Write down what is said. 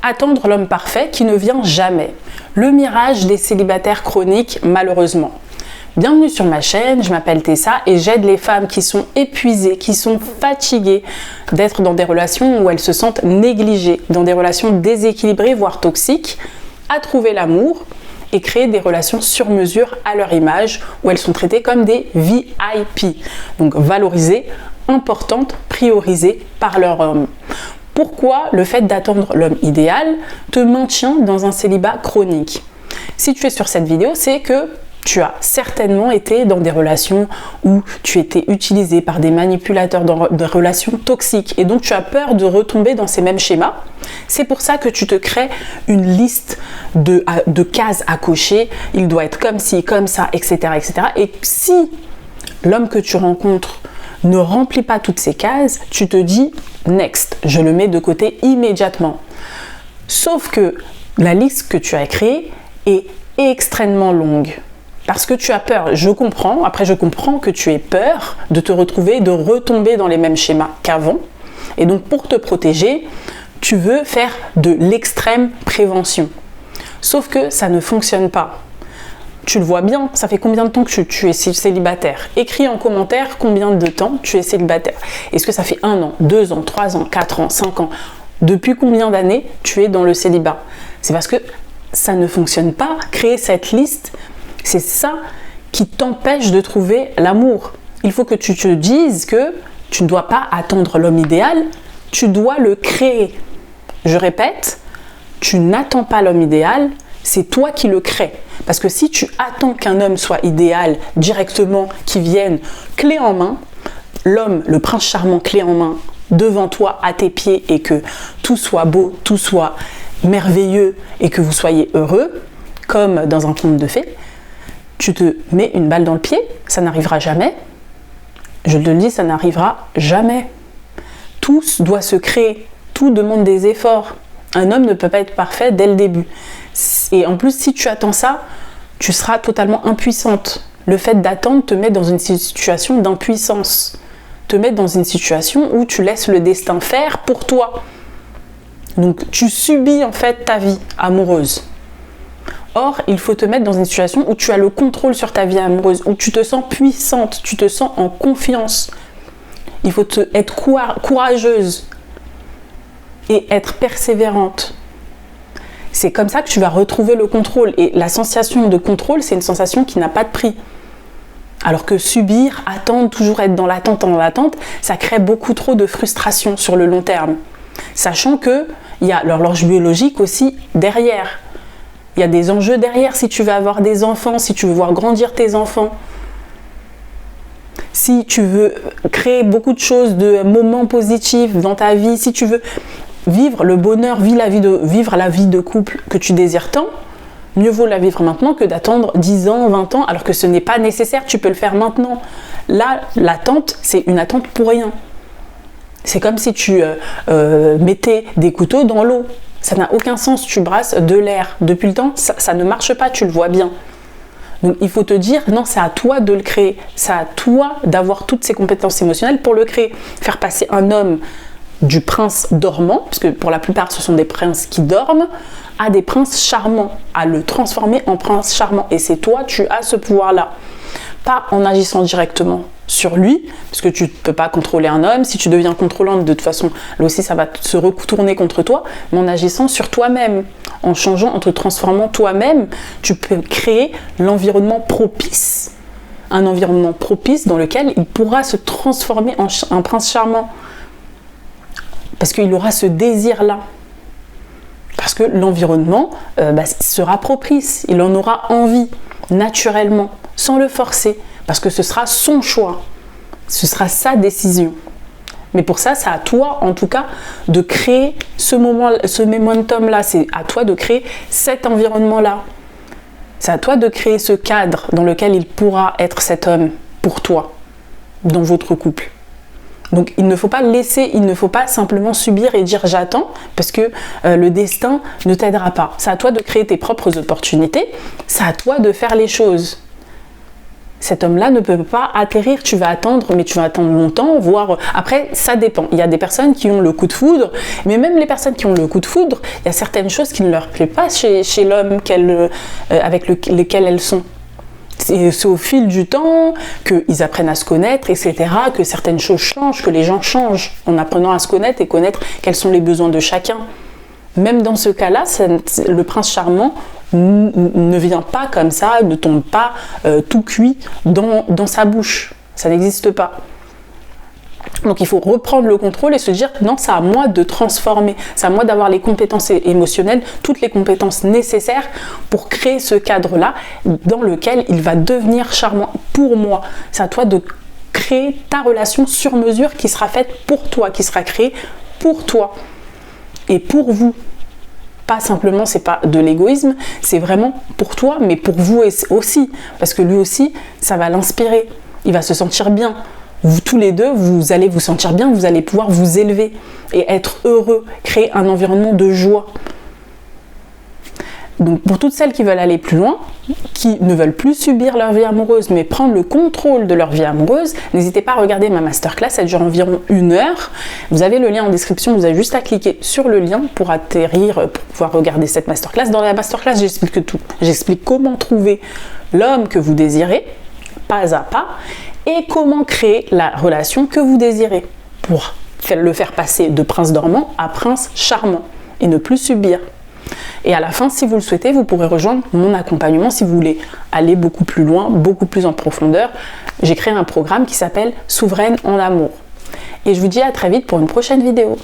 Attendre l'homme parfait qui ne vient jamais. Le mirage des célibataires chroniques, malheureusement. Bienvenue sur ma chaîne, je m'appelle Tessa et j'aide les femmes qui sont épuisées, qui sont fatiguées d'être dans des relations où elles se sentent négligées, dans des relations déséquilibrées, voire toxiques, à trouver l'amour et créer des relations sur mesure à leur image, où elles sont traitées comme des VIP, donc valorisées, importantes, priorisées par leur homme. Pourquoi le fait d'attendre l'homme idéal te maintient dans un célibat chronique? Si tu es sur cette vidéo, c'est que tu as certainement été dans des relations où tu étais utilisé par des manipulateurs, dans des relations toxiques, et donc tu as peur de retomber dans ces mêmes schémas. C'est pour ça que tu te crées une liste de cases à cocher. Il doit être comme ci, comme ça, etc., etc. Et si l'homme que tu rencontres ne remplit pas toutes ces cases, tu te dis next, je le mets de côté immédiatement. Sauf que la liste que tu as créée est extrêmement longue. Parce que tu as peur, je comprends que tu aies peur de te retrouver, de retomber dans les mêmes schémas qu'avant. Et donc pour te protéger, tu veux faire de l'extrême prévention. Sauf que ça ne fonctionne pas. Tu le vois bien, ça fait combien de temps que tu es célibataire? Écris en commentaire combien de temps tu es célibataire. Est-ce que ça fait 1 an, 2 ans, 3 ans, 4 ans, 5 ans? Depuis combien d'années tu es dans le célibat? C'est parce que ça ne fonctionne pas. Créer cette liste, c'est ça qui t'empêche de trouver l'amour. Il faut que tu te dises que tu ne dois pas attendre l'homme idéal, tu dois le créer. Je répète, tu n'attends pas l'homme idéal, c'est toi qui le crées. Parce que si tu attends qu'un homme soit idéal directement, qu'il vienne clé en main, l'homme, le prince charmant clé en main, devant toi, à tes pieds, et que tout soit beau, tout soit merveilleux, et que vous soyez heureux, comme dans un conte de fées, tu te mets une balle dans le pied, ça n'arrivera jamais. Je te le dis, ça n'arrivera jamais. Tout doit se créer, tout demande des efforts. Un homme ne peut pas être parfait dès le début. Et en plus, si tu attends ça, tu seras totalement impuissante. Le fait d'attendre te met dans une situation d'impuissance. Te met dans une situation où tu laisses le destin faire pour toi. Donc tu subis en fait ta vie amoureuse. Or, il faut te mettre dans une situation où tu as le contrôle sur ta vie amoureuse, où tu te sens puissante, tu te sens en confiance. Il faut être courageuse et être persévérante. C'est comme ça que tu vas retrouver le contrôle. Et la sensation de contrôle, c'est une sensation qui n'a pas de prix. Alors que subir, attendre, toujours être dans l'attente, ça crée beaucoup trop de frustration sur le long terme. Sachant qu'il y a l'horloge biologique aussi derrière. Il y a des enjeux derrière si tu veux avoir des enfants, si tu veux voir grandir tes enfants. Si tu veux créer beaucoup de choses, de moments positifs dans ta vie, si tu veux vivre le bonheur, vivre la vie de couple que tu désires tant, mieux vaut la vivre maintenant que d'attendre 10 ans, 20 ans, alors que ce n'est pas nécessaire, tu peux le faire maintenant. Là, l'attente, c'est une attente pour rien. C'est comme si tu mettais des couteaux dans l'eau. Ça n'a aucun sens, tu brasses de l'air. Depuis le temps, ça ne marche pas, tu le vois bien. Donc il faut te dire, non, c'est à toi de le créer. C'est à toi d'avoir toutes ces compétences émotionnelles pour le créer. Faire passer un homme du prince dormant, parce que pour la plupart ce sont des princes qui dorment, à des princes charmants, à le transformer en prince charmant. Et c'est toi, tu as ce pouvoir-là. Pas en agissant directement sur lui, parce que tu ne peux pas contrôler un homme. Si tu deviens contrôlante, de toute façon, là aussi, ça va se retourner contre toi, mais en agissant sur toi-même, en changeant, en te transformant toi-même, tu peux créer l'environnement propice. Un environnement propice dans lequel il pourra se transformer en un prince charmant. Parce qu'il aura ce désir-là. Parce que l'environnement sera propice. Il en aura envie, naturellement, sans le forcer. Parce que ce sera son choix. Ce sera sa décision. Mais pour ça, c'est à toi, en tout cas, de créer ce momentum-là. C'est à toi de créer cet environnement-là. C'est à toi de créer ce cadre dans lequel il pourra être cet homme pour toi, dans votre couple. Donc il ne faut pas laisser, il ne faut pas simplement subir et dire j'attends parce que le destin ne t'aidera pas. C'est à toi de créer tes propres opportunités, c'est à toi de faire les choses. cet homme-là ne peut pas atterrir, tu vas attendre, mais tu vas attendre longtemps, voire... Après, ça dépend. Il y a des personnes qui ont le coup de foudre, mais même les personnes qui ont le coup de foudre, il y a certaines choses qui ne leur plaisent pas chez l'homme avec lequel elles sont. C'est au fil du temps qu'ils apprennent à se connaître, etc., que certaines choses changent, que les gens changent en apprenant à se connaître et connaître quels sont les besoins de chacun. Même dans ce cas-là, le prince charmant ne vient pas comme ça, ne tombe pas tout cuit dans sa bouche. Ça n'existe pas. Donc il faut reprendre le contrôle et se dire non, c'est à moi de transformer, c'est à moi d'avoir les compétences émotionnelles, toutes les compétences nécessaires pour créer ce cadre-là dans lequel il va devenir charmant pour moi. C'est à toi de créer ta relation sur mesure qui sera faite pour toi, qui sera créée pour toi et pour vous. Pas simplement, c'est pas de l'égoïsme, c'est vraiment pour toi, mais pour vous aussi, parce que lui aussi, ça va l'inspirer, il va se sentir bien. Vous tous les deux, vous allez vous sentir bien, vous allez pouvoir vous élever et être heureux, créer un environnement de joie. Donc pour toutes celles qui veulent aller plus loin, qui ne veulent plus subir leur vie amoureuse, mais prendre le contrôle de leur vie amoureuse, n'hésitez pas à regarder ma masterclass, elle dure environ 1 heure. Vous avez le lien en description, vous avez juste à cliquer sur le lien pour atterrir, pour pouvoir regarder cette masterclass. Dans la masterclass, j'explique tout. J'explique comment trouver l'homme que vous désirez, pas à pas, et comment créer la relation que vous désirez pour le faire passer de prince dormant à prince charmant et ne plus subir. Et à la fin, si vous le souhaitez, vous pourrez rejoindre mon accompagnement si vous voulez aller beaucoup plus loin, beaucoup plus en profondeur. J'ai créé un programme qui s'appelle Souveraine en amour. Et je vous dis à très vite pour une prochaine vidéo.